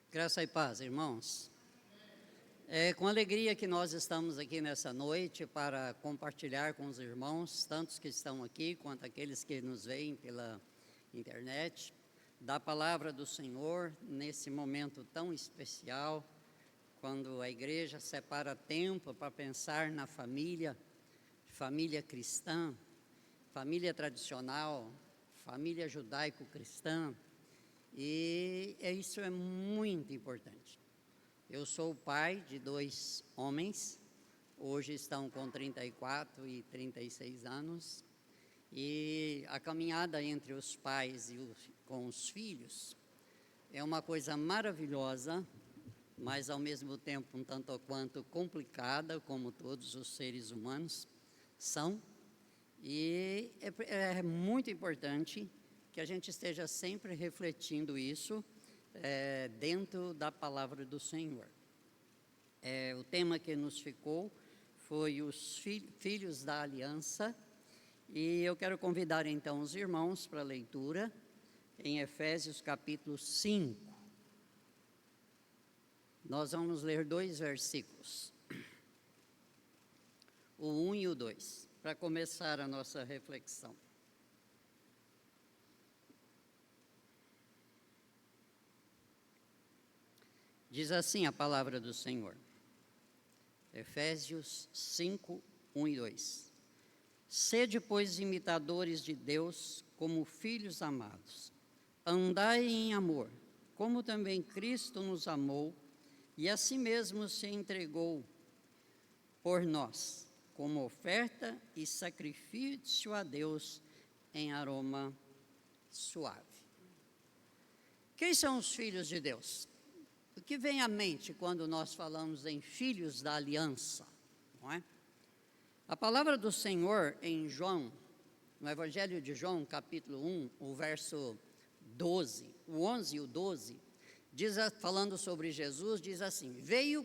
Graça e paz, irmãos. É com alegria que nós estamos aqui nessa noite para compartilhar com os irmãos, tantos que estão aqui quanto aqueles que nos veem pela internet, da palavra do Senhor nesse momento tão especial, quando a igreja separa tempo para pensar na família, família cristã, família tradicional, família judaico-cristã. E isso é muito importante. Eu sou o pai de 2 homens, hoje estão com 34 e 36 anos, e a caminhada entre os pais e com os filhos é uma coisa maravilhosa, mas ao mesmo tempo um tanto ou quanto complicada, como todos os seres humanos são, e é muito importante que a gente esteja sempre refletindo isso dentro da palavra do Senhor. O tema que nos ficou foi os filhos da aliança, e eu quero convidar então os irmãos para a leitura em Efésios capítulo 5. Nós vamos ler 2 versículos, o 1 e o 2, para começar a nossa reflexão. Diz assim a palavra do Senhor, Efésios 5, 1 e 2. Sede, pois, imitadores de Deus como filhos amados. Andai em amor, como também Cristo nos amou e a si mesmo se entregou por nós, como oferta e sacrifício a Deus em aroma suave. Quem são os filhos de Deus? O que vem à mente quando nós falamos em filhos da aliança, não é? A palavra do Senhor em João, no Evangelho de João, capítulo 1, o verso 12, o 11 e o 12, falando sobre Jesus, diz assim: veio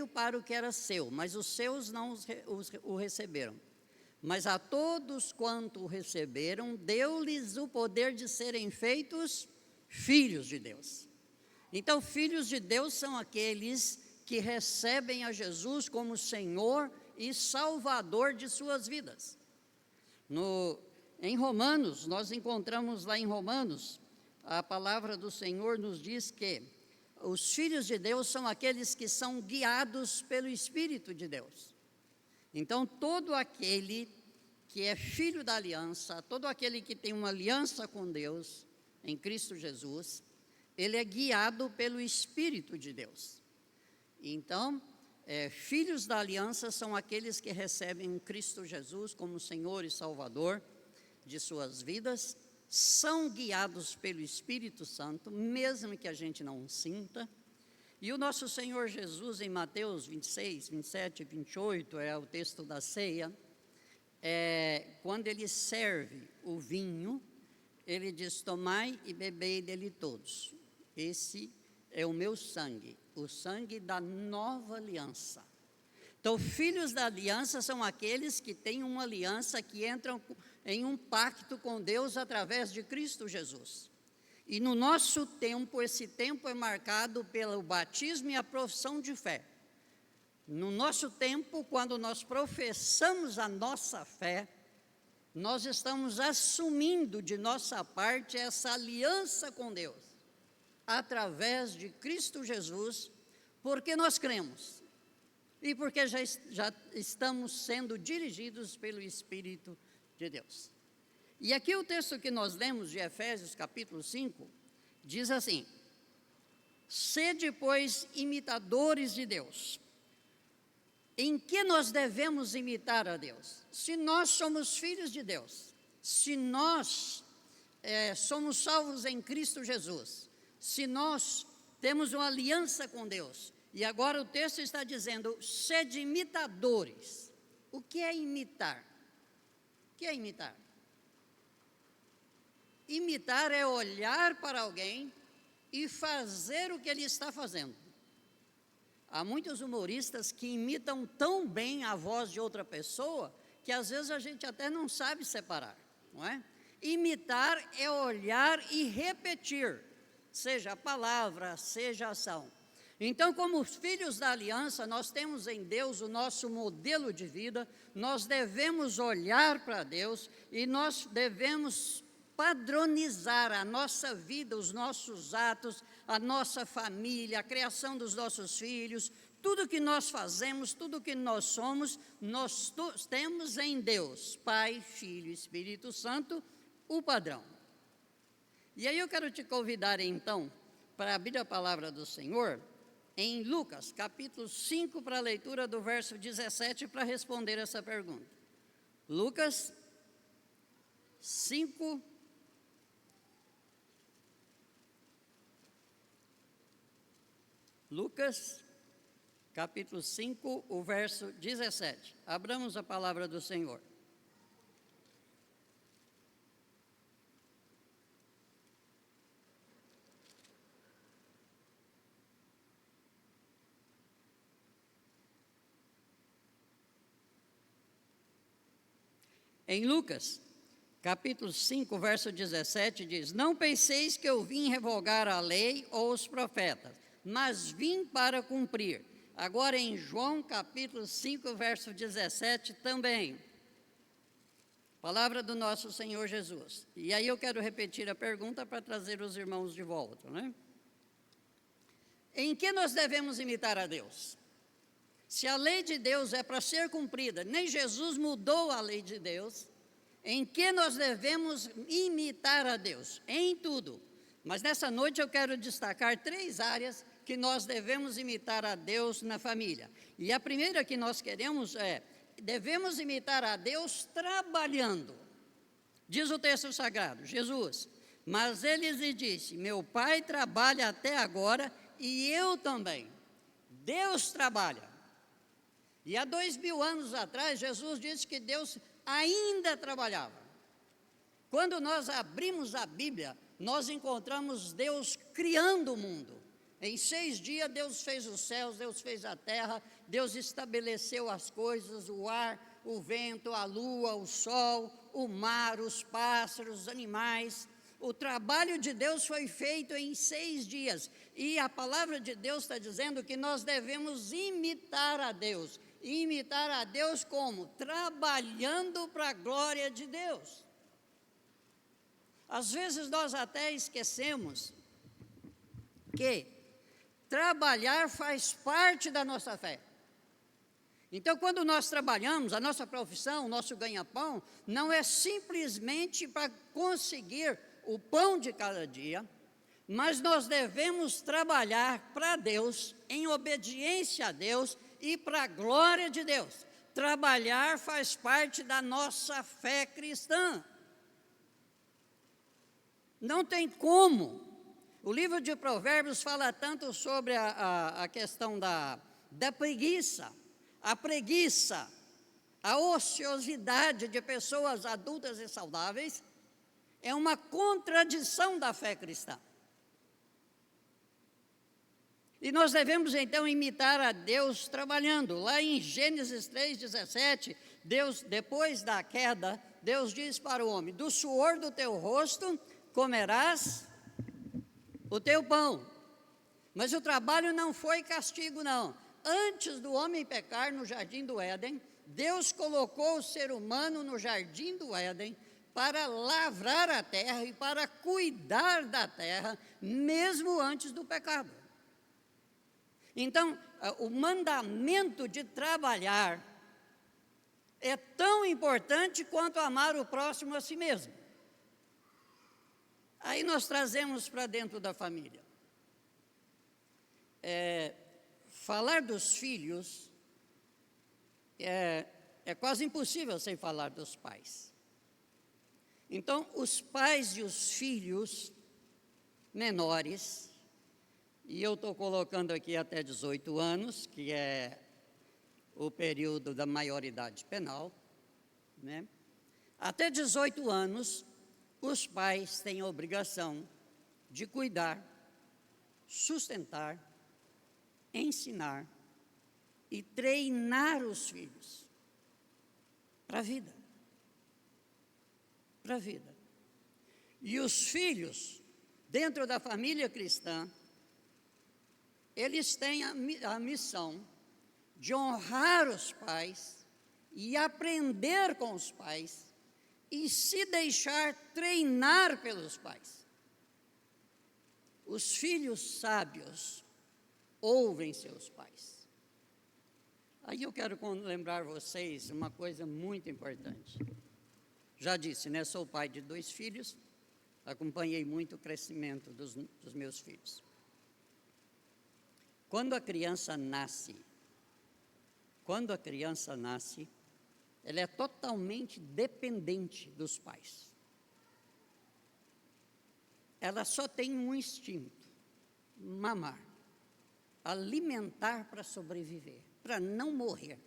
para o que era seu, mas os seus não o receberam. Mas a todos quanto o receberam, deu-lhes o poder de serem feitos filhos de Deus. Então, filhos de Deus são aqueles que recebem a Jesus como Senhor e Salvador de suas vidas. Em Romanos, nós encontramos lá em Romanos, a palavra do Senhor nos diz que os filhos de Deus são aqueles que são guiados pelo Espírito de Deus. Então, todo aquele que é filho da aliança, todo aquele que tem uma aliança com Deus, em Cristo Jesus, ele é guiado pelo Espírito de Deus. Então, filhos da aliança são aqueles que recebem Cristo Jesus como Senhor e Salvador de suas vidas, são guiados pelo Espírito Santo, mesmo que a gente não sinta. E o nosso Senhor Jesus, em Mateus 26, 27 e 28, é o texto da ceia, quando ele serve o vinho, ele diz: tomai e bebei dele todos. Esse é o meu sangue, o sangue da nova aliança. Então, filhos da aliança são aqueles que têm uma aliança, que entram em um pacto com Deus através de Cristo Jesus. E no nosso tempo, esse tempo é marcado pelo batismo e a profissão de fé. No nosso tempo, quando nós professamos a nossa fé, nós estamos assumindo de nossa parte essa aliança com Deus, através de Cristo Jesus, porque nós cremos e porque já estamos sendo dirigidos pelo Espírito de Deus. E aqui o texto que nós lemos de Efésios capítulo 5, diz assim: sede, pois, imitadores de Deus. Em que nós devemos imitar a Deus? Se nós somos filhos de Deus, se nós somos salvos em Cristo Jesus, se nós temos uma aliança com Deus, e agora o texto está dizendo: sede imitadores. O que é imitar? O que é imitar? Imitar é olhar para alguém e fazer o que ele está fazendo. Há muitos humoristas que imitam tão bem a voz de outra pessoa que às vezes a gente até não sabe separar, não é? Imitar é olhar e repetir. seja a palavra, seja a ação. Então, como filhos da aliança, nós temos em Deus o nosso modelo de vida, nós devemos olhar para Deus e nós devemos padronizar a nossa vida, os nossos atos, a nossa família, a criação dos nossos filhos, tudo que nós fazemos, tudo que nós somos, nós temos em Deus, Pai, Filho e Espírito Santo, o padrão. E aí eu quero te convidar então para abrir a palavra do Senhor em Lucas, capítulo 5, para a leitura do verso 17, para responder essa pergunta. Lucas 5, capítulo 5, o verso 17. Abramos a palavra do Senhor. Em Lucas, capítulo 5, verso 17, diz: Não penseis que eu vim revogar a lei ou os profetas, mas vim para cumprir. Agora em João, capítulo 5, verso 17 também. Palavra do nosso Senhor Jesus. E aí eu quero repetir a pergunta para trazer os irmãos de volta, né? Em que nós devemos imitar a Deus? Se a lei de Deus é para ser cumprida, nem Jesus mudou a lei de Deus, em que nós devemos imitar a Deus? Em tudo. Mas nessa noite eu quero destacar 3 áreas que nós devemos imitar a Deus na família. E a primeira que nós queremos devemos imitar a Deus trabalhando. Diz o texto sagrado, Jesus: Mas ele lhe disse, meu Pai trabalha até agora e eu também. Deus trabalha. E há 2000 anos atrás, Jesus disse que Deus ainda trabalhava. Quando nós abrimos a Bíblia, nós encontramos Deus criando o mundo. Em 6 dias, Deus fez os céus, Deus fez a terra, Deus estabeleceu as coisas, o ar, o vento, a lua, o sol, o mar, os pássaros, os animais. O trabalho de Deus foi feito em 6 dias. E a palavra de Deus está dizendo que nós devemos imitar a Deus. Imitar a Deus como? Trabalhando para a glória de Deus. Às vezes nós até esquecemos que trabalhar faz parte da nossa fé. Então, quando nós trabalhamos, a nossa profissão, o nosso ganha-pão, não é simplesmente para conseguir o pão de cada dia, mas nós devemos trabalhar para Deus, em obediência a Deus e para a glória de Deus. Trabalhar faz parte da nossa fé cristã. Não tem como. O livro de Provérbios fala tanto sobre a questão da preguiça. A preguiça, a ociosidade de pessoas adultas e saudáveis, é uma contradição da fé cristã. E nós devemos então imitar a Deus trabalhando. Lá em Gênesis 3,17, Deus, depois da queda, Deus diz para o homem: do suor do teu rosto comerás o teu pão. Mas o trabalho não foi castigo, não. Antes do homem pecar no jardim do Éden, Deus colocou o ser humano no jardim do Éden para lavrar a terra e para cuidar da terra, mesmo antes do pecado. Então, o mandamento de trabalhar é tão importante quanto amar o próximo a si mesmo. Aí nós trazemos para dentro da família. Falar dos filhos é quase impossível sem falar dos pais. Então, os pais e os filhos menores, e eu estou colocando aqui até 18 anos, que é o período da maioridade penal, né? Até 18 anos, os pais têm a obrigação de cuidar, sustentar, ensinar e treinar os filhos para a vida. Para a vida. E os filhos dentro da família cristã, eles têm a missão de honrar os pais e aprender com os pais e se deixar treinar pelos pais. Os filhos sábios ouvem seus pais. Aí eu quero lembrar vocês uma coisa muito importante. Já disse, né? Sou pai de 2 filhos, acompanhei muito o crescimento dos meus filhos. Quando a criança nasce, ela é totalmente dependente dos pais. Ela só tem um instinto: mamar, alimentar para sobreviver, para não morrer.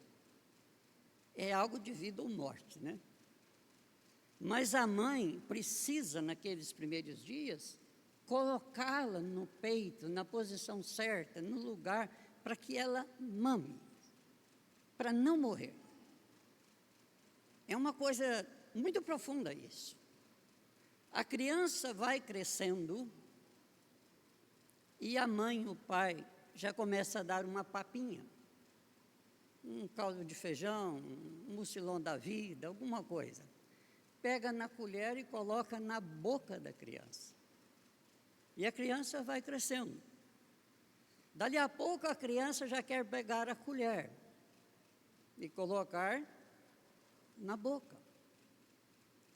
É algo de vida ou morte, né? Mas a mãe precisa, naqueles primeiros dias, colocá-la no peito, na posição certa, no lugar, para que ela mame, para não morrer. É uma coisa muito profunda isso. A criança vai crescendo e a mãe, o pai, já começa a dar uma papinha, um caldo de feijão, um mucilão da vida, alguma coisa. Pega na colher e coloca na boca da criança. E a criança vai crescendo. Dali a pouco a criança já quer pegar a colher e colocar na boca.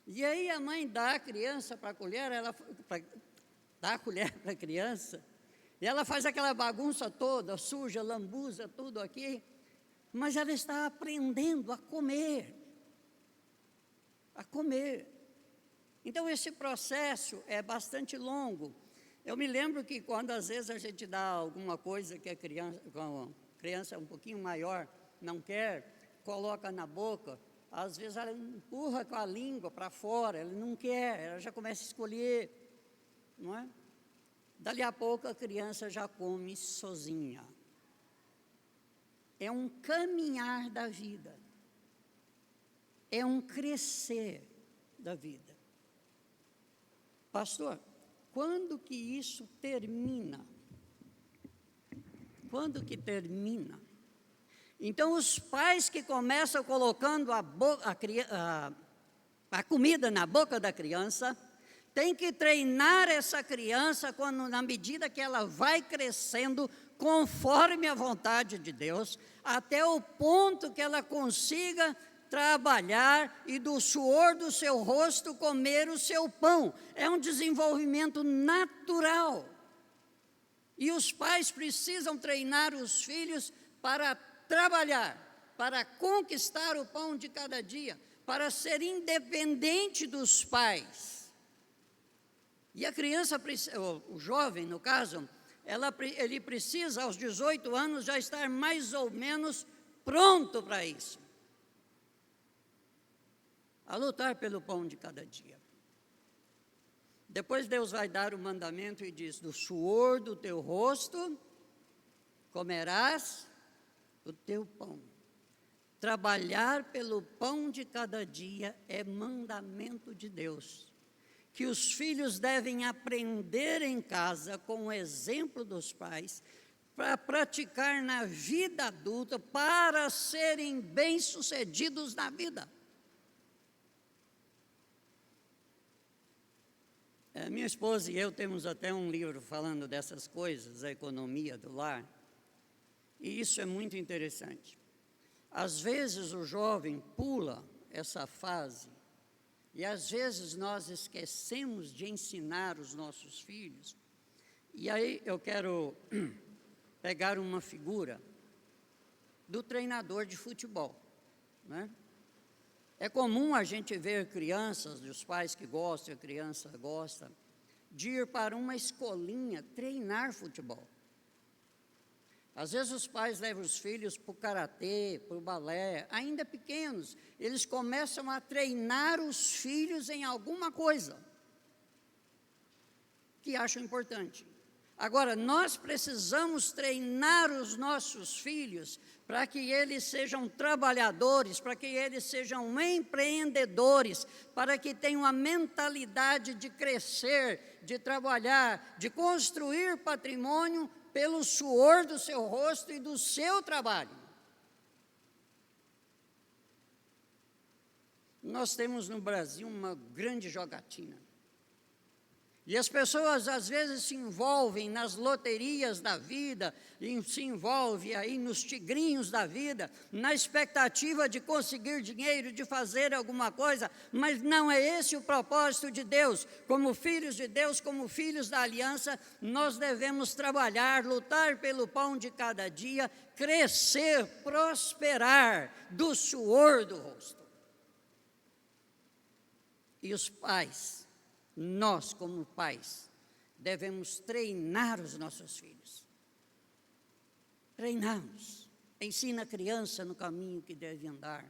E aí a mãe dá a criança para a colher, dá a colher para a criança, e ela faz aquela bagunça toda, suja, lambuza tudo aqui, mas ela está aprendendo a comer. A comer. Então esse processo é bastante longo. Eu me lembro que quando às vezes a gente dá alguma coisa que a criança um pouquinho maior não quer, coloca na boca, às vezes ela empurra com a língua para fora, ela não quer, ela já começa a escolher, não é? Dali a pouco a criança já come sozinha. É um caminhar da vida, é um crescer da vida. Pastor, quando que isso termina? Quando que termina? Então, os pais que começam colocando a comida na boca da criança, têm que treinar essa criança na medida que ela vai crescendo, conforme a vontade de Deus, até o ponto que ela consiga trabalhar e do suor do seu rosto comer o seu pão. É um desenvolvimento natural. E os pais precisam treinar os filhos para trabalhar, para conquistar o pão de cada dia, para ser independente dos pais. E a criança, o jovem, no caso, ele precisa, aos 18 anos, já estar mais ou menos pronto para isso. A lutar pelo pão de cada dia. Depois Deus vai dar o mandamento e diz: do suor do teu rosto comerás o teu pão. Trabalhar pelo pão de cada dia é mandamento de Deus, que os filhos devem aprender em casa com o exemplo dos pais, para praticar na vida adulta, para serem bem-sucedidos na vida. Minha esposa e eu temos até um livro falando dessas coisas, a economia do lar, e isso é muito interessante. Às vezes o jovem pula essa fase, e às vezes nós esquecemos de ensinar os nossos filhos. E aí eu quero pegar uma figura do treinador de futebol, né? É comum a gente ver crianças, dos pais que gostam, a criança gosta, de ir para uma escolinha treinar futebol. Às vezes os pais levam os filhos para o karatê, para o balé, ainda pequenos, eles começam a treinar os filhos em alguma coisa que acham importante. Agora, nós precisamos treinar os nossos filhos para que eles sejam trabalhadores, para que eles sejam empreendedores, para que tenham a mentalidade de crescer, de trabalhar, de construir patrimônio pelo suor do seu rosto e do seu trabalho. Nós temos no Brasil uma grande jogatina. E as pessoas às vezes se envolvem nas loterias da vida, e se envolvem aí nos tigrinhos da vida, na expectativa de conseguir dinheiro, de fazer alguma coisa, mas não é esse o propósito de Deus. Como filhos de Deus, como filhos da aliança, nós devemos trabalhar, lutar pelo pão de cada dia, crescer, prosperar do suor do rosto. E os pais, nós, como pais, devemos treinar os nossos filhos. Treinamos. Ensina a criança no caminho que deve andar.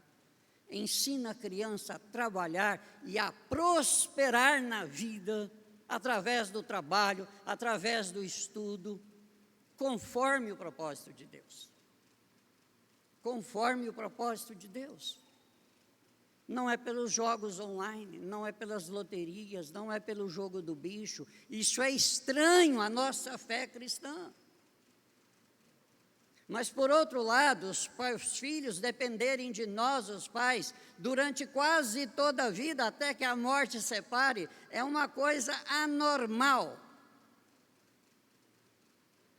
Ensina a criança a trabalhar e a prosperar na vida, através do trabalho, através do estudo, conforme o propósito de Deus. Conforme o propósito de Deus. Não é pelos jogos online, não é pelas loterias, não é pelo jogo do bicho. Isso é estranho à nossa fé cristã. Mas, por outro lado, os filhos dependerem de nós, os pais, durante quase toda a vida, até que a morte separe, é uma coisa anormal.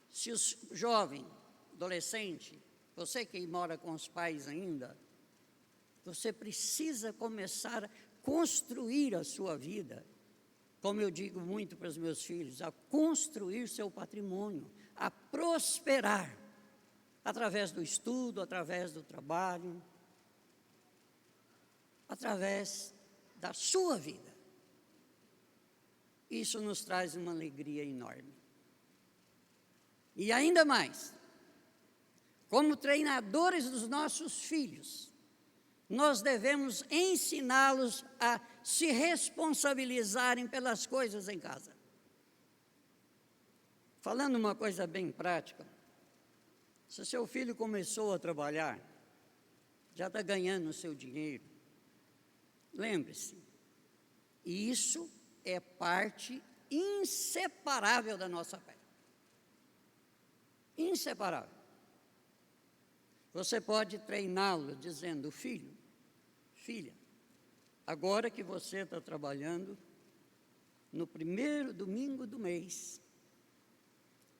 Se o jovem, adolescente, você que mora com os pais ainda, você precisa começar a construir a sua vida, como eu digo muito para os meus filhos, a construir seu patrimônio, a prosperar, através do estudo, através do trabalho, através da sua vida. Isso nos traz uma alegria enorme. E ainda mais, como treinadores dos nossos filhos, nós devemos ensiná-los a se responsabilizarem pelas coisas em casa. Falando uma coisa bem prática, se seu filho começou a trabalhar, já está ganhando o seu dinheiro, lembre-se, isso é parte inseparável da nossa fé. Inseparável. Você pode treiná-lo dizendo: filho, filha, agora que você está trabalhando, no primeiro domingo do mês,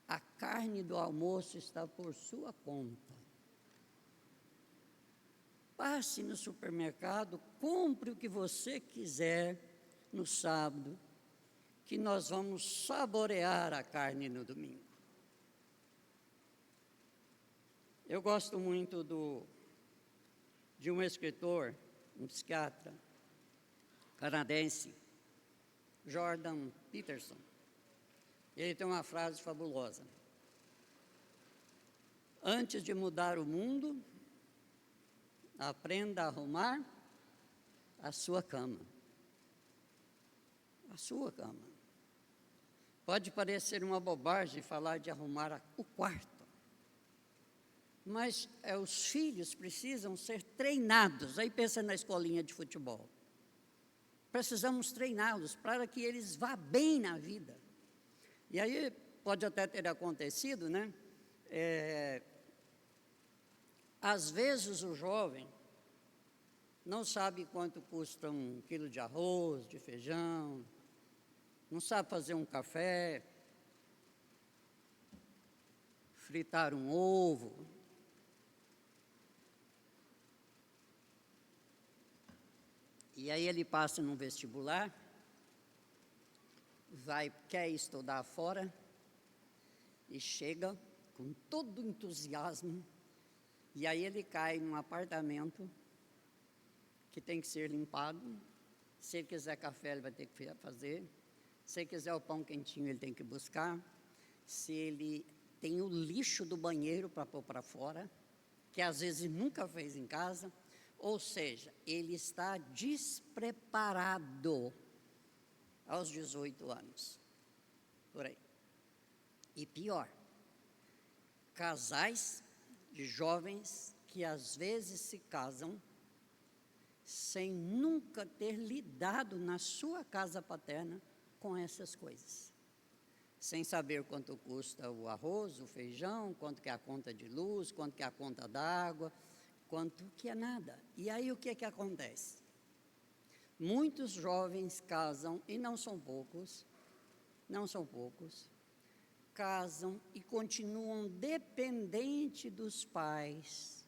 a carne do almoço está por sua conta. Passe no supermercado, compre o que você quiser no sábado, que nós vamos saborear a carne no domingo. Eu gosto muito de um escritor, um psiquiatra canadense, Jordan Peterson. Ele tem uma frase fabulosa: antes de mudar o mundo, aprenda a arrumar a sua cama. A sua cama. Pode parecer uma bobagem falar de arrumar o quarto, mas os filhos precisam ser treinados. Aí pensa na escolinha de futebol. Precisamos treiná-los para que eles vá bem na vida. E aí pode até ter acontecido, né? Às vezes o jovem não sabe quanto custa 1 quilo de arroz, de feijão, não sabe fazer um café, fritar um ovo. E aí ele passa num vestibular, quer estudar fora, e chega com todo entusiasmo, e aí ele cai num apartamento que tem que ser limpado. Se ele quiser café, ele vai ter que fazer. Se ele quiser o pão quentinho, ele tem que buscar. Se ele tem o lixo do banheiro para pôr para fora, que às vezes nunca fez em casa. Ou seja, ele está despreparado aos 18 anos, por aí. E pior, casais de jovens que às vezes se casam sem nunca ter lidado na sua casa paterna com essas coisas. Sem saber quanto custa o arroz, o feijão, quanto que é a conta de luz, quanto que é a conta d'água, quanto que é nada. E aí o que acontece? Muitos jovens casam, e não são poucos, casam e continuam dependentes dos pais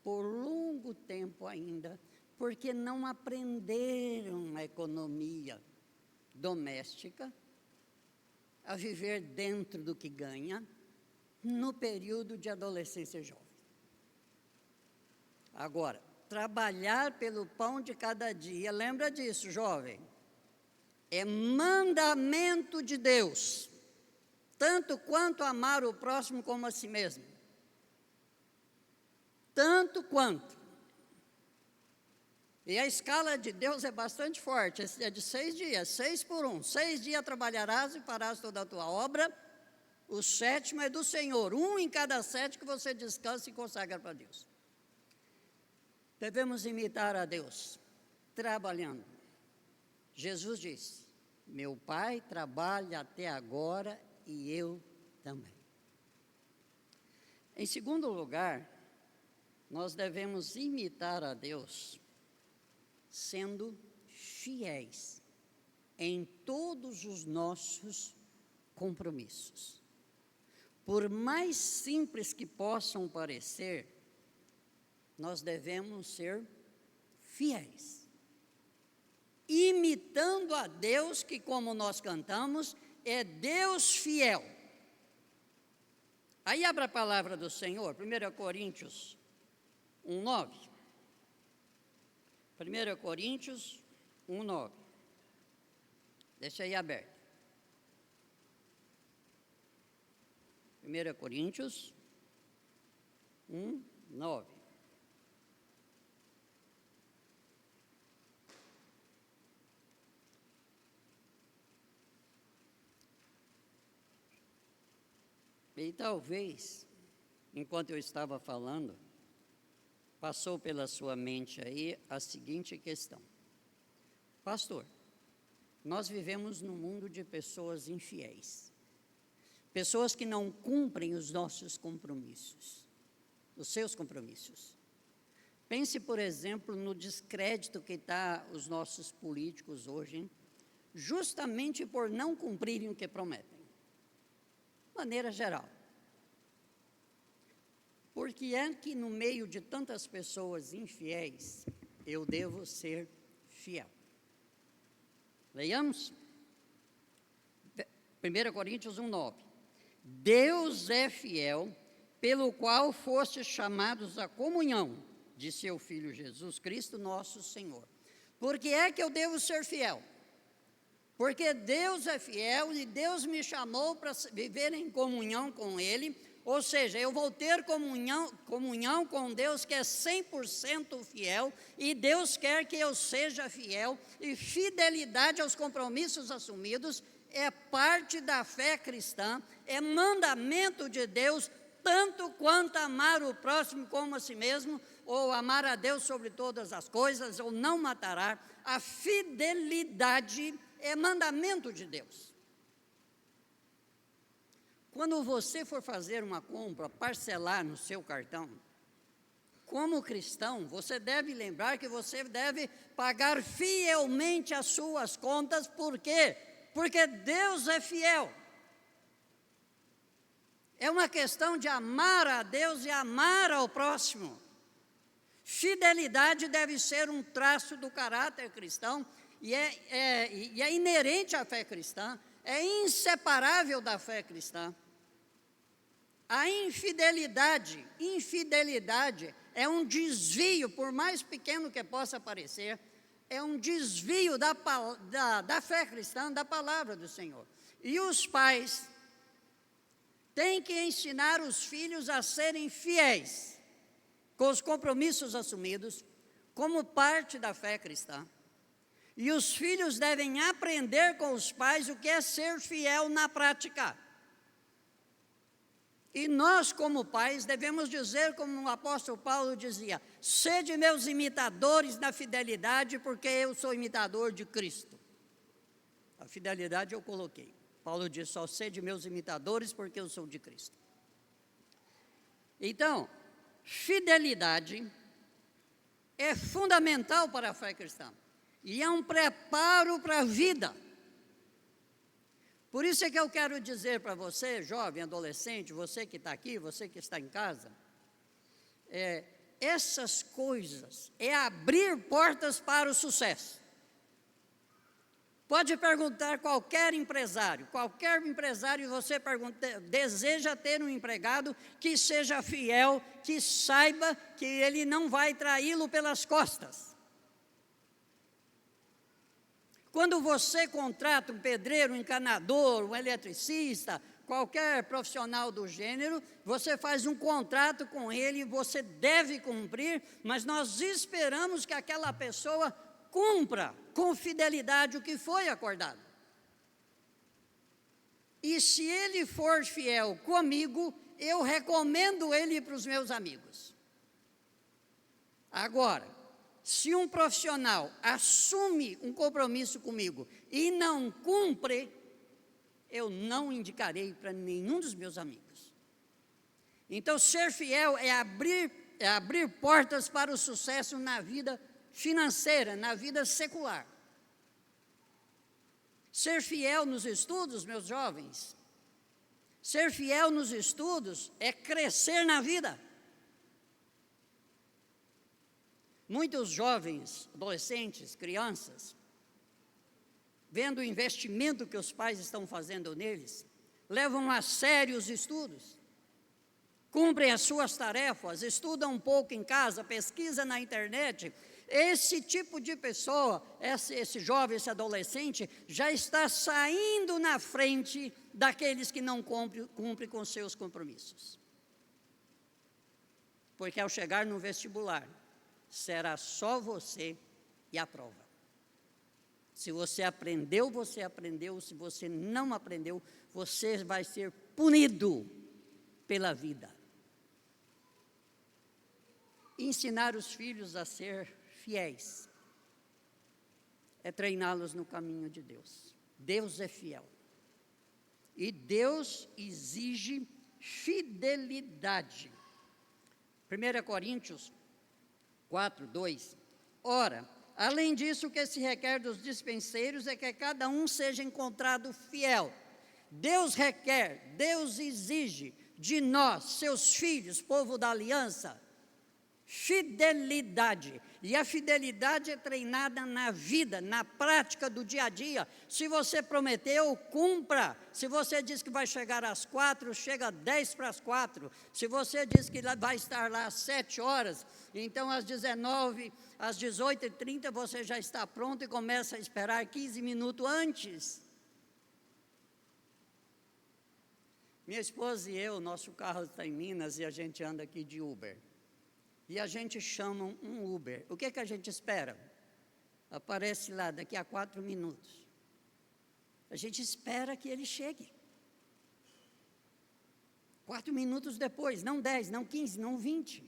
por longo tempo ainda, porque não aprenderam a economia doméstica, a viver dentro do que ganha, no período de adolescência jovem. Agora, trabalhar pelo pão de cada dia, lembra disso, jovem, é mandamento de Deus, tanto quanto amar o próximo como a si mesmo. Tanto quanto. E a escala de Deus é bastante forte, é de 6 dias, 6 por 1. 6 dias trabalharás e farás toda a tua obra, o 7º é do Senhor, 1 em cada 7 que você descansa e consagra para Deus. Devemos imitar a Deus, trabalhando. Jesus disse, meu Pai trabalha até agora e eu também. Em segundo lugar, nós devemos imitar a Deus sendo fiéis em todos os nossos compromissos. Por mais simples que possam parecer, nós devemos ser fiéis, imitando a Deus, que, como nós cantamos, é Deus fiel. Aí abra a palavra do Senhor, 1 Coríntios 1:9. 1 Coríntios 1:9. Deixa aí aberto. 1 Coríntios 1:9. E talvez, enquanto eu estava falando, passou pela sua mente aí a seguinte questão. Pastor, nós vivemos num mundo de pessoas infiéis. Pessoas que não cumprem os nossos compromissos, os seus compromissos. Pense, por exemplo, no descrédito que está os nossos políticos hoje, justamente por não cumprirem o que prometem. De maneira geral. Porque é que no meio de tantas pessoas infiéis, eu devo ser fiel. Leiamos? 1 Coríntios 1:9. Deus é fiel, pelo qual fostes chamados à comunhão de seu Filho Jesus Cristo, nosso Senhor. Por que é que eu devo ser fiel? Porque Deus é fiel e Deus me chamou para viver em comunhão com Ele, ou seja, eu vou ter comunhão com Deus que é 100% fiel, e Deus quer que eu seja fiel, e fidelidade aos compromissos assumidos é parte da fé cristã, é mandamento de Deus, tanto quanto amar o próximo como a si mesmo, ou amar a Deus sobre todas as coisas, ou não matará. A fidelidade é mandamento de Deus. Quando você for fazer uma compra, parcelar no seu cartão, como cristão, você deve lembrar que você deve pagar fielmente as suas contas. Por quê? Porque Deus é fiel. É uma questão de amar a Deus e amar ao próximo. Fidelidade deve ser um traço do caráter cristão e é inerente à fé cristã, é inseparável da fé cristã. A infidelidade é um desvio, por mais pequeno que possa parecer, é um desvio da fé cristã, da palavra do Senhor. E os pais têm que ensinar os filhos a serem fiéis com os compromissos assumidos, como parte da fé cristã. E os filhos devem aprender com os pais o que é ser fiel na prática. E nós, como pais, devemos dizer, como o apóstolo Paulo dizia: sede meus imitadores na fidelidade, porque eu sou imitador de Cristo. A fidelidade eu coloquei. Paulo diz: só sede meus imitadores, porque eu sou de Cristo. Então, fidelidade é fundamental para a fé cristã. E é um preparo para a vida. Por isso é que eu quero dizer para você, jovem, adolescente, você que está aqui, você que está em casa, essas coisas é abrir portas para o sucesso. Pode perguntar qualquer empresário você pergunta, deseja ter um empregado que seja fiel, que saiba que ele não vai traí-lo pelas costas. Quando você contrata um pedreiro, um encanador, um eletricista, qualquer profissional do gênero, você faz um contrato com ele, você deve cumprir, mas nós esperamos que aquela pessoa cumpra com fidelidade o que foi acordado. E se ele for fiel comigo, eu recomendo ele para os meus amigos. Agora, se um profissional assume um compromisso comigo e não cumpre, eu não indicarei para nenhum dos meus amigos. Então, ser fiel é abrir portas para o sucesso na vida financeira, na vida secular. Ser fiel nos estudos, meus jovens, ser fiel nos estudos é crescer na vida. Muitos jovens, adolescentes, crianças, vendo o investimento que os pais estão fazendo neles, levam a sério os estudos, cumprem as suas tarefas, estudam um pouco em casa, pesquisa na internet. Esse tipo de pessoa, esse jovem, esse adolescente, já está saindo na frente daqueles que não cumprem com seus compromissos. Porque ao chegar no vestibular, será só você e a prova. Se você aprendeu, você aprendeu. Se você não aprendeu, você vai ser punido pela vida. Ensinar os filhos a ser fiéis é treiná-los no caminho de Deus. Deus é fiel. E Deus exige fidelidade. 1 Coríntios 4:2. Ora, além disso, o que se requer dos dispenseiros é que cada um seja encontrado fiel. Deus requer, Deus exige de nós, seus filhos, povo da aliança, fidelidade. E a fidelidade é treinada na vida, na prática do dia a dia. Se você prometeu, cumpra. Se você diz que vai chegar às 4, chega 10 para as 4. Se você diz que vai estar lá às 7 horas, então às 19, às 18h30 você já está pronto e começa a esperar 15 minutos antes. Minha esposa e eu, nosso carro está em Minas e a gente anda aqui de Uber. E a gente chama um Uber. O que é que a gente espera? Aparece lá daqui a 4 minutos. A gente espera que ele chegue. 4 minutos depois, não 10, não 15, não 20.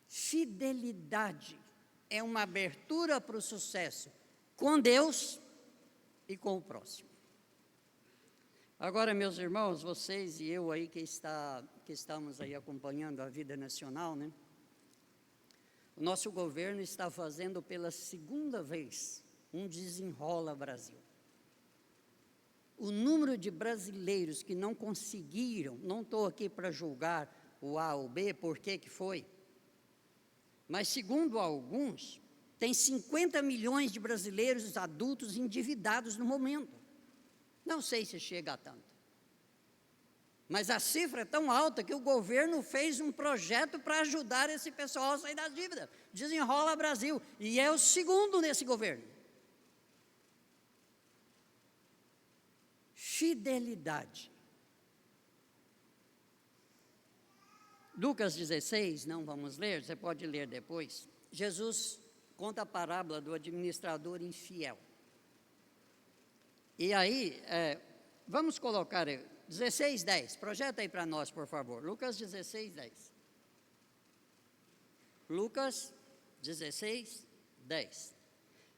Fidelidade é uma abertura para o sucesso com Deus e com o próximo. Agora, meus irmãos, vocês e eu aí que estamos aí acompanhando a vida nacional, né? O nosso governo está fazendo pela segunda vez um Desenrola Brasil. O número de brasileiros que não conseguiram, não estou aqui para julgar o A ou B, por que foi, mas segundo alguns, tem 50 milhões de brasileiros adultos endividados no momento. Não sei se chega a tanto. Mas a cifra é tão alta que o governo fez um projeto para ajudar esse pessoal a sair das dívidas. Desenrola Brasil. E é o segundo nesse governo. Fidelidade. Lucas 16, não vamos ler, você pode ler depois. Jesus conta a parábola do administrador infiel. E aí, vamos colocar 16, 10. Projeta aí para nós, por favor. Lucas 16, 10. Lucas 16, 10.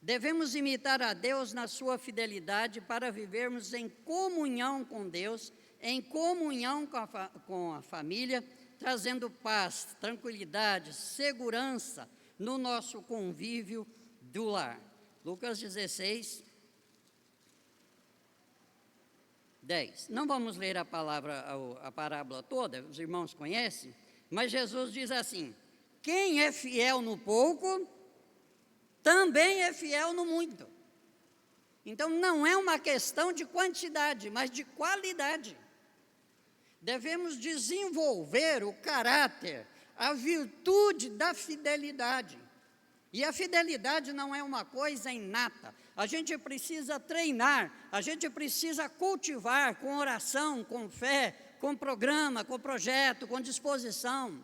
Devemos imitar a Deus na sua fidelidade para vivermos em comunhão com Deus, em comunhão com a família, trazendo paz, tranquilidade, segurança no nosso convívio do lar. Lucas 16, 10. Não vamos ler a parábola toda, os irmãos conhecem, mas Jesus diz assim: quem é fiel no pouco, também é fiel no muito. Então não é uma questão de quantidade, mas de qualidade. Devemos desenvolver o caráter, a virtude da fidelidade. E a fidelidade não é uma coisa inata. A gente precisa treinar, a gente precisa cultivar com oração, com fé, com programa, com projeto, com disposição,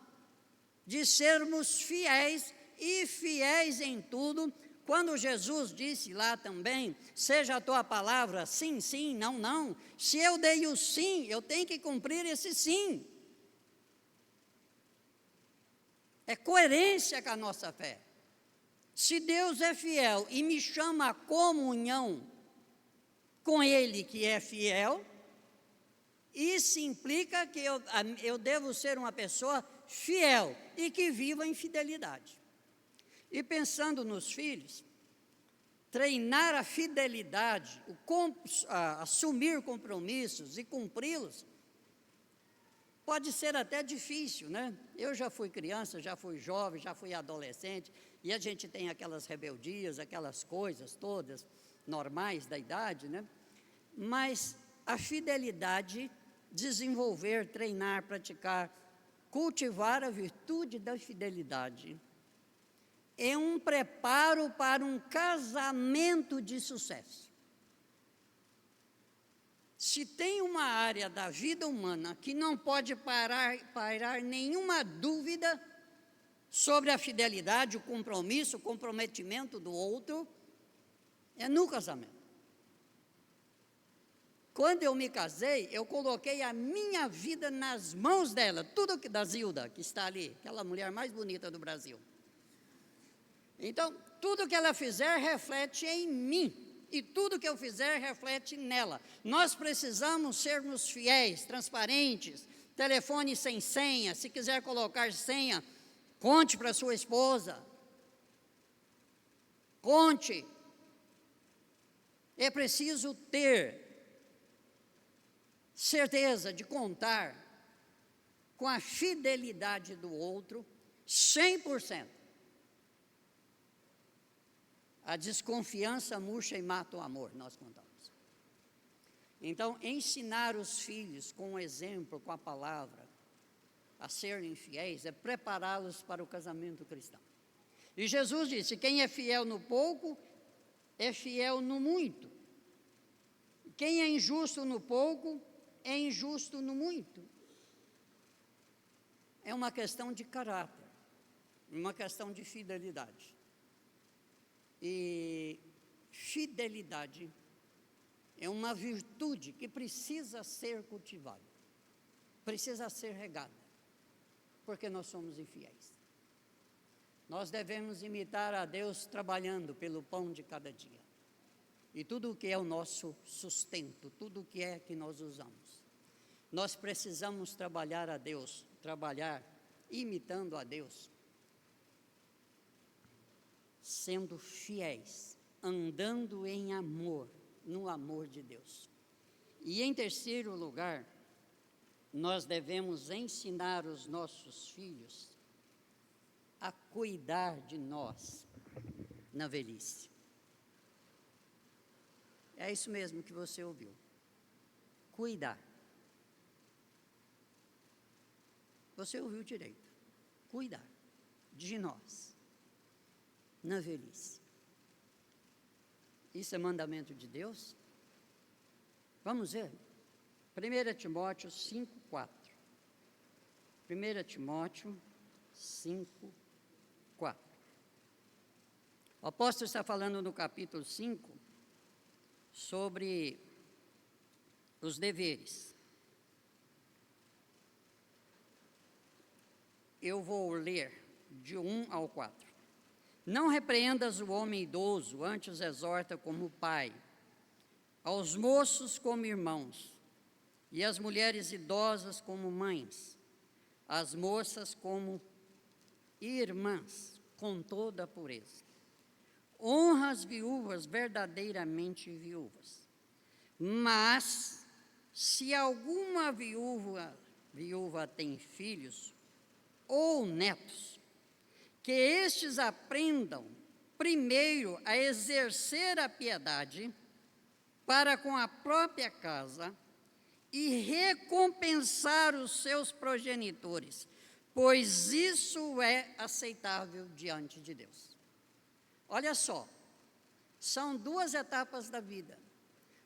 de sermos fiéis e fiéis em tudo. Quando Jesus disse lá também, seja a tua palavra sim, sim, não, não. Se eu dei o sim, eu tenho que cumprir esse sim. É coerência com a nossa fé. Se Deus é fiel e me chama a comunhão com Ele que é fiel, isso implica que eu devo ser uma pessoa fiel e que viva em fidelidade. E pensando nos filhos, treinar a fidelidade, assumir compromissos e cumpri-los, pode ser até difícil, né? Eu já fui criança, já fui jovem, já fui adolescente, e a gente tem aquelas rebeldias, aquelas coisas todas normais da idade, né? Mas a fidelidade, desenvolver, treinar, praticar, cultivar a virtude da fidelidade, é um preparo para um casamento de sucesso. Se tem uma área da vida humana que não pode pairar nenhuma dúvida sobre a fidelidade, o compromisso, o comprometimento do outro, é no casamento. Quando eu me casei, eu coloquei a minha vida nas mãos dela, tudo que da Zilda, que está ali, aquela mulher mais bonita do Brasil. Então, tudo que ela fizer reflete em mim, e tudo que eu fizer reflete nela. Nós precisamos sermos fiéis, transparentes, telefone sem senha, se quiser colocar senha, conte para sua esposa. Conte. É preciso ter certeza de contar com a fidelidade do outro 100%. A desconfiança murcha e mata o amor, nós contamos. Então, ensinar os filhos com o exemplo, com a palavra, a serem fiéis, é prepará-los para o casamento cristão. E Jesus disse: quem é fiel no pouco, é fiel no muito. Quem é injusto no pouco, é injusto no muito. É uma questão de caráter, uma questão de fidelidade. E fidelidade é uma virtude que precisa ser cultivada, precisa ser regada, porque nós somos infiéis. Nós devemos imitar a Deus trabalhando pelo pão de cada dia. E tudo o que é o nosso sustento, tudo o que é que nós usamos. Nós precisamos trabalhar a Deus, trabalhar imitando a Deus, sendo fiéis, andando em amor, no amor de Deus. E em terceiro lugar, nós devemos ensinar os nossos filhos a cuidar de nós na velhice. É isso mesmo que você ouviu. Cuidar. Você ouviu direito. Cuidar de nós na velhice. Isso é mandamento de Deus? Vamos ver. 1 Timóteo 5, 4. 1 Timóteo 5, 4. O apóstolo está falando no capítulo 5 sobre os deveres. eu vou ler de 1 ao 4. Não repreendas o homem idoso, antes exorta como pai, aos moços como irmãos, e as mulheres idosas como mães, as moças como irmãs, com toda a pureza. Honra as viúvas verdadeiramente viúvas. Mas, se alguma viúva tem filhos ou netos, que estes aprendam primeiro a exercer a piedade para com a própria casa e recompensar os seus progenitores, pois isso é aceitável diante de Deus. Olha só, são duas etapas da vida.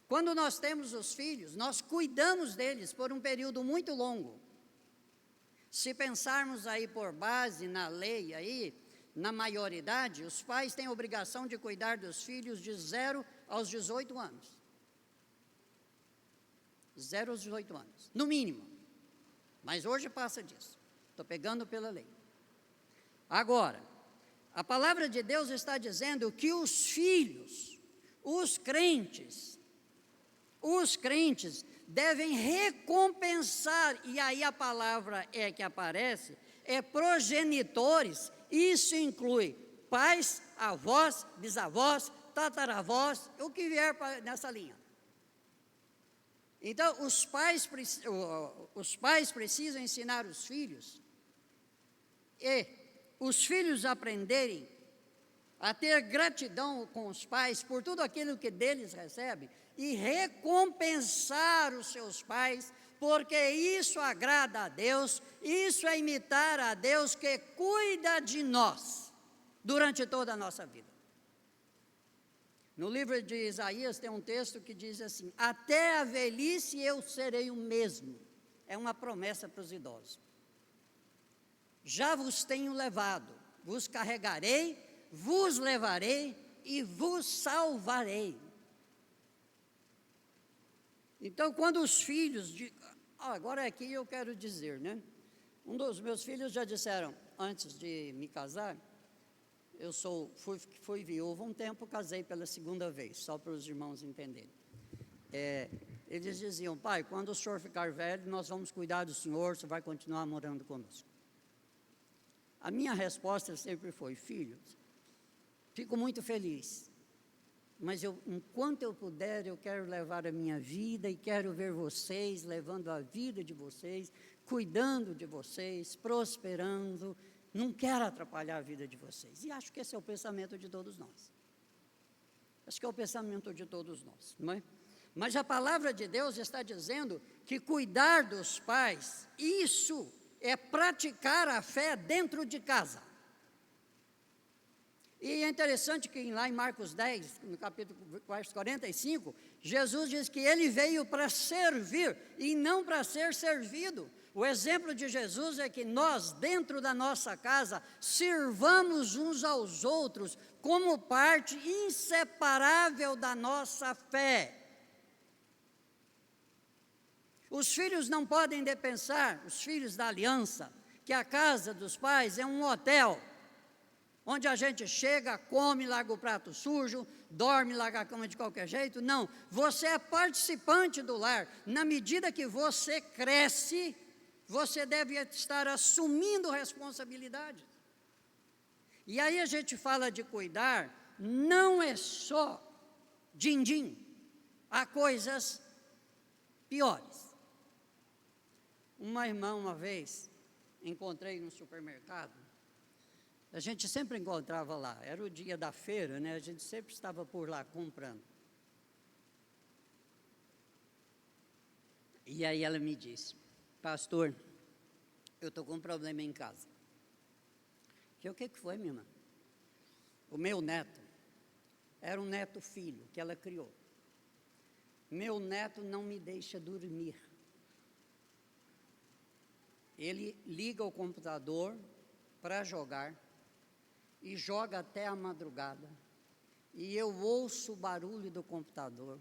Quando nós temos os filhos, nós cuidamos deles por um período muito longo. Se pensarmos aí por base na lei aí, na maioridade, os pais têm a obrigação de cuidar dos filhos de 0 aos 18 anos. 0 aos 18 anos, no mínimo. Mas hoje passa disso. Estou pegando pela lei. Agora, a palavra de Deus está dizendo que os filhos, os crentes devem recompensar, e aí a palavra que aparece, é progenitores, isso inclui pais, avós, bisavós, tataravós, o que vier nessa linha. Então, os pais precisam ensinar os filhos, e os filhos aprenderem a ter gratidão com os pais por tudo aquilo que deles recebe, e recompensar os seus pais, porque isso agrada a Deus, isso é imitar a Deus que cuida de nós durante toda a nossa vida. No livro de Isaías tem um texto que diz assim: até a velhice eu serei o mesmo. É uma promessa para os idosos. Já vos tenho levado, vos carregarei, vos levarei e vos salvarei. Então, quando os filhos, agora aqui eu quero dizer, né? Um dos meus filhos já disseram, antes de me casar, fui viúvo um tempo, casei pela segunda vez, só para os irmãos entenderem. Eles diziam: pai, quando o senhor ficar velho, nós vamos cuidar do senhor, você vai continuar morando conosco. A minha resposta sempre foi: filhos, fico muito feliz, mas enquanto eu puder, eu quero levar a minha vida e quero ver vocês levando a vida de vocês, cuidando de vocês, prosperando. Não quero atrapalhar a vida de vocês. E acho que esse é o pensamento de todos nós. Acho que é o pensamento de todos nós, não é? Mas a palavra de Deus está dizendo que cuidar dos pais, isso é praticar a fé dentro de casa. E é interessante que lá em Marcos 10, no capítulo 45, Jesus diz que ele veio para servir e não para ser servido. O exemplo de Jesus é que nós, dentro da nossa casa, sirvamos uns aos outros como parte inseparável da nossa fé. Os filhos não podem pensar, os filhos da aliança, que a casa dos pais é um hotel, onde a gente chega, come, larga o prato sujo, dorme, larga a cama de qualquer jeito. Não, você é participante do lar. Na medida que você cresce, você deve estar assumindo responsabilidade. E aí a gente fala de cuidar, não é só din-din, há coisas piores. Uma irmã, uma vez, encontrei no supermercado. A gente sempre encontrava lá, era o dia da feira, né? A gente sempre estava por lá comprando. E aí ela me disse: pastor, eu estou com um problema em casa. O que foi, minha irmã? O meu neto, era um neto filho que ela criou. Meu neto não me deixa dormir. Ele liga o computador para jogar, e joga até a madrugada, e eu ouço o barulho do computador,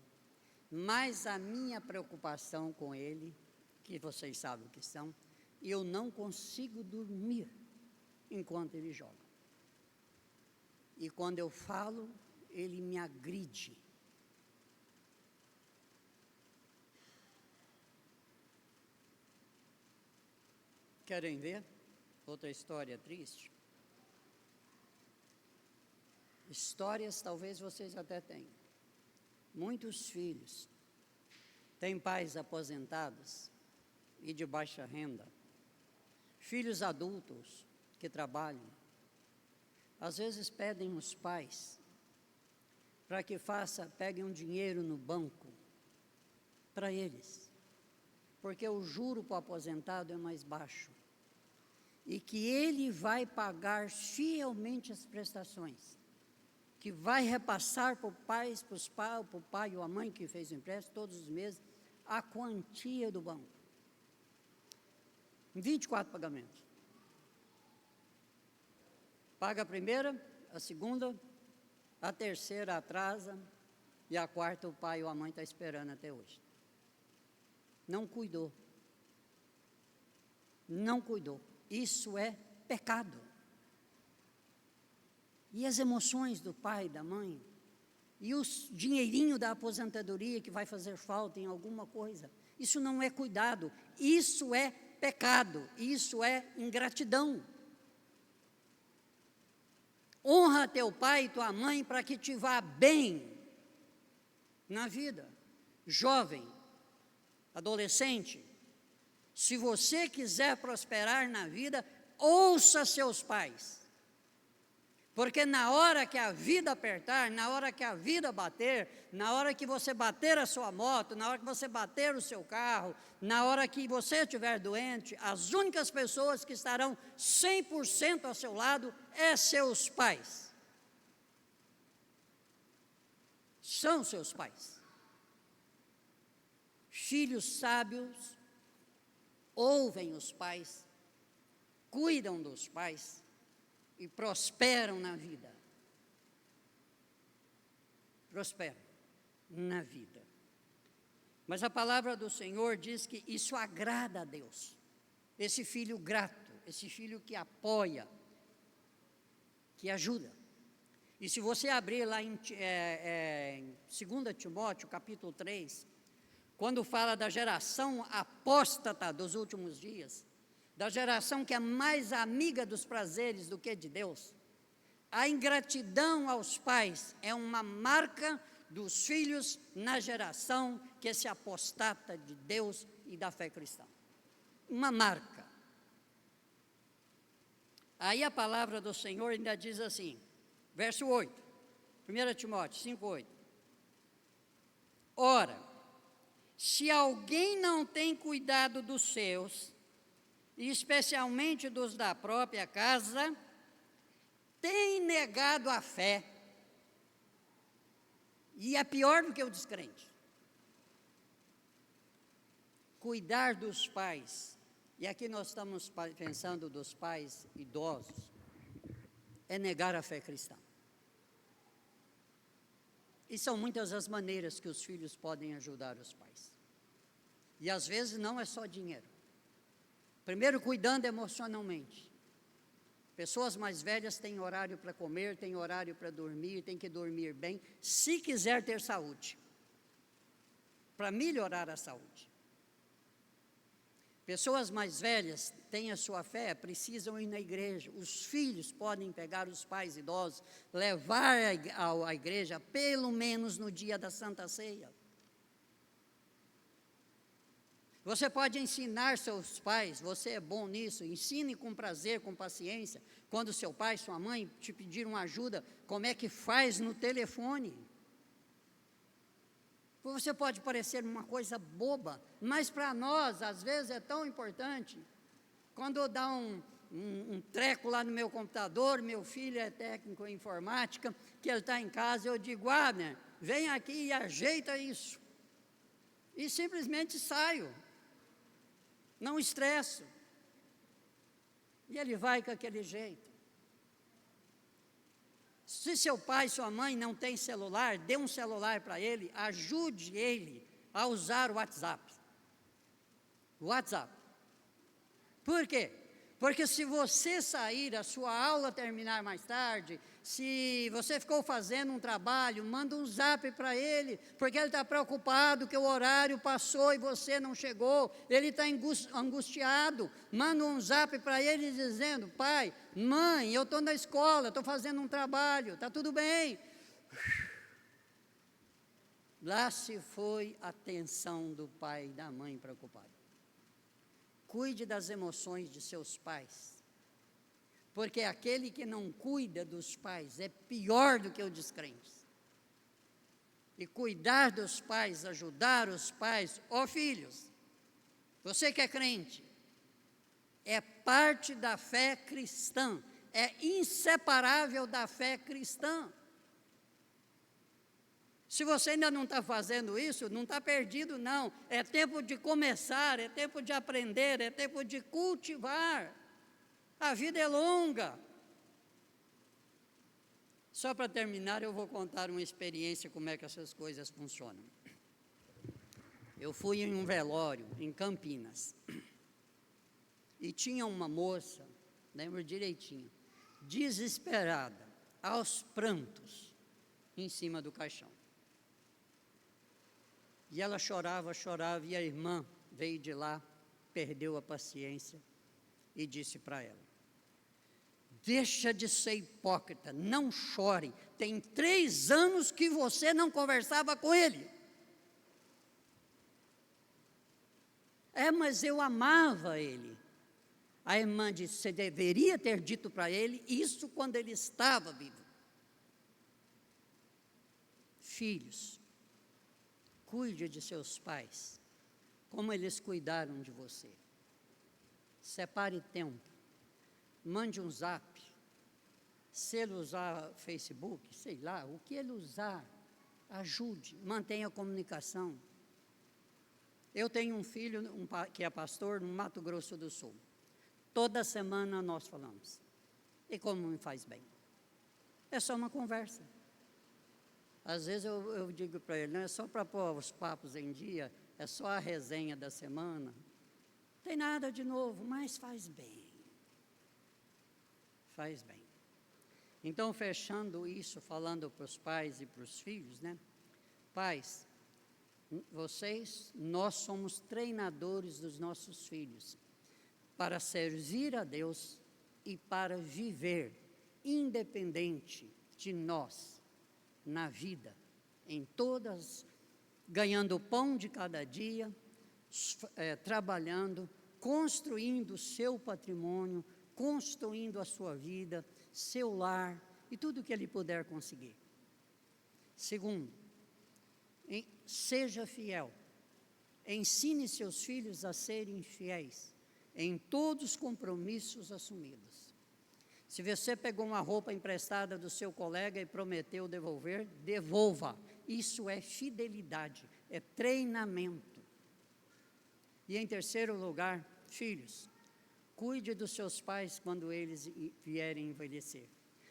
mas a minha preocupação com ele, que vocês sabem o que são, eu não consigo dormir, enquanto ele joga. E quando eu falo, ele me agride. Querem ver outra história triste? Histórias talvez vocês até tenham. Muitos filhos têm pais aposentados e de baixa renda, filhos adultos que trabalham, às vezes pedem os pais para que peguem um dinheiro no banco para eles, porque o juro para o aposentado é mais baixo e que ele vai pagar fielmente as prestações, que vai repassar para o pai ou a mãe que fez o empréstimo todos os meses a quantia do banco. 24 pagamentos. Paga a primeira, a segunda, a terceira atrasa e a quarta o pai ou a mãe está esperando até hoje. Não cuidou. Não cuidou. Isso é pecado. E as emoções do pai e da mãe, e o dinheirinho da aposentadoria que vai fazer falta em alguma coisa, isso não é cuidado, isso é pecado, isso é ingratidão. Honra teu pai e tua mãe para que te vá bem na vida. Jovem, adolescente, se você quiser prosperar na vida, ouça seus pais. Porque na hora que a vida apertar, na hora que a vida bater, na hora que você bater a sua moto, na hora que você bater o seu carro, na hora que você estiver doente, as únicas pessoas que estarão 100% ao seu lado é seus pais. São seus pais. Filhos sábios ouvem os pais, cuidam dos pais e prosperam na vida. Prosperam na vida. Mas a palavra do Senhor diz que isso agrada a Deus. Esse filho grato, esse filho que apoia, que ajuda. E se você abrir lá em 2 Timóteo, capítulo 3, quando fala da geração apóstata dos últimos dias, da geração que é mais amiga dos prazeres do que de Deus, a ingratidão aos pais é uma marca dos filhos na geração que se apostata de Deus e da fé cristã. Uma marca. Aí a palavra do Senhor ainda diz assim, verso 8, 1 Timóteo 5:8. Ora, se alguém não tem cuidado dos seus, e especialmente dos da própria casa, tem negado a fé. E é pior do que o descrente. Cuidar dos pais, e aqui nós estamos pensando dos pais idosos, é negar a fé cristã. E são muitas as maneiras que os filhos podem ajudar os pais. E às vezes não é só dinheiro. Primeiro, cuidando emocionalmente. Pessoas mais velhas têm horário para comer, têm horário para dormir, têm que dormir bem, se quiser ter saúde, para melhorar a saúde. Pessoas mais velhas têm a sua fé, precisam ir na igreja. Os filhos podem pegar os pais idosos, levar à igreja, pelo menos no dia da Santa Ceia. Você pode ensinar seus pais, você é bom nisso, ensine com prazer, com paciência, quando seu pai, sua mãe te pediram ajuda, como é que faz no telefone. Você pode parecer uma coisa boba, mas para nós, às vezes, é tão importante. Quando dá um treco lá no meu computador, meu filho é técnico em informática, que ele está em casa, eu digo, Abner, vem aqui e ajeita isso. E simplesmente saio. Não estresso. E ele vai com aquele jeito. Se seu pai, sua mãe não tem celular, dê um celular para ele, ajude ele a usar o WhatsApp. WhatsApp. Por quê? Porque se você sair, a sua aula terminar mais tarde, se você ficou fazendo um trabalho, manda um zap para ele, porque ele está preocupado que o horário passou e você não chegou, ele está angustiado, manda um zap para ele dizendo: pai, mãe, eu estou na escola, estou fazendo um trabalho, está tudo bem. Lá se foi a atenção do pai e da mãe preocupado. Cuide das emoções de seus pais, porque aquele que não cuida dos pais é pior do que o descrente. E cuidar dos pais, ajudar os pais, filhos, você que é crente, é parte da fé cristã, é inseparável da fé cristã. Se você ainda não está fazendo isso, não está perdido não, é tempo de começar, é tempo de aprender, é tempo de cultivar, a vida é longa. Só para terminar, eu vou contar uma experiência, como é que essas coisas funcionam. Eu fui em um velório, em Campinas, e tinha uma moça, lembro direitinho, desesperada, aos prantos, em cima do caixão. E ela chorava, e a irmã veio de lá, perdeu a paciência e disse para ela: deixa de ser hipócrita, não chore, tem 3 anos que você não conversava com ele. Mas eu amava ele. A irmã disse: você deveria ter dito para ele isso quando ele estava vivo. Filhos, cuide de seus pais, como eles cuidaram de você. Separe tempo, mande um zap, se ele usar Facebook, sei lá, o que ele usar, ajude, mantenha a comunicação. Eu tenho um filho que é pastor no Mato Grosso do Sul. Toda semana nós falamos. E como me faz bem. É só uma conversa. Às vezes eu digo para ele, não é só para pôr os papos em dia, é só a resenha da semana. Não tem nada de novo, mas faz bem. Faz bem. Então, fechando isso, falando para os pais e para os filhos, né? Pais, nós somos treinadores dos nossos filhos para servir a Deus e para viver independente de nós, na vida, em todas, ganhando o pão de cada dia, trabalhando, construindo o seu patrimônio, construindo a sua vida, seu lar e tudo que ele puder conseguir. Segundo, seja fiel, ensine seus filhos a serem fiéis em todos os compromissos assumidos. Se você pegou uma roupa emprestada do seu colega e prometeu devolver, devolva. Isso é fidelidade, é treinamento. E em terceiro lugar, filhos, cuide dos seus pais quando eles vierem envelhecer.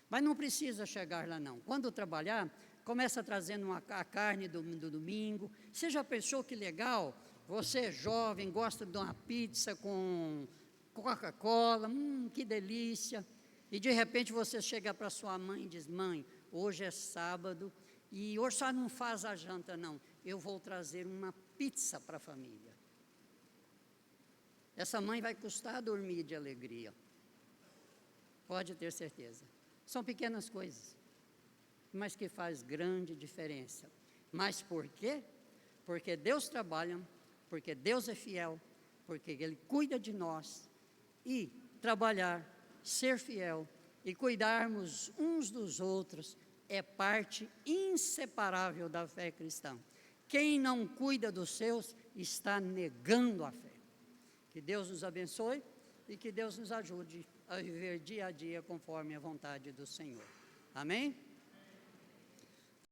Mas não precisa chegar lá não. Quando trabalhar, começa trazendo a carne do domingo. Você já pensou que legal? Você é jovem, gosta de uma pizza com Coca-Cola, que delícia. E de repente você chega para sua mãe e diz: mãe, hoje é sábado e hoje só não faz a janta não, eu vou trazer uma pizza para a família. Essa mãe vai custar dormir de alegria, pode ter certeza. São pequenas coisas, mas que faz grande diferença. Mas por quê? Porque Deus trabalha, porque Deus é fiel, porque Ele cuida de nós. E trabalhar, ser fiel e cuidarmos uns dos outros é parte inseparável da fé cristã. Quem não cuida dos seus está negando a fé. Que Deus nos abençoe e que Deus nos ajude a viver dia a dia conforme a vontade do Senhor. Amém?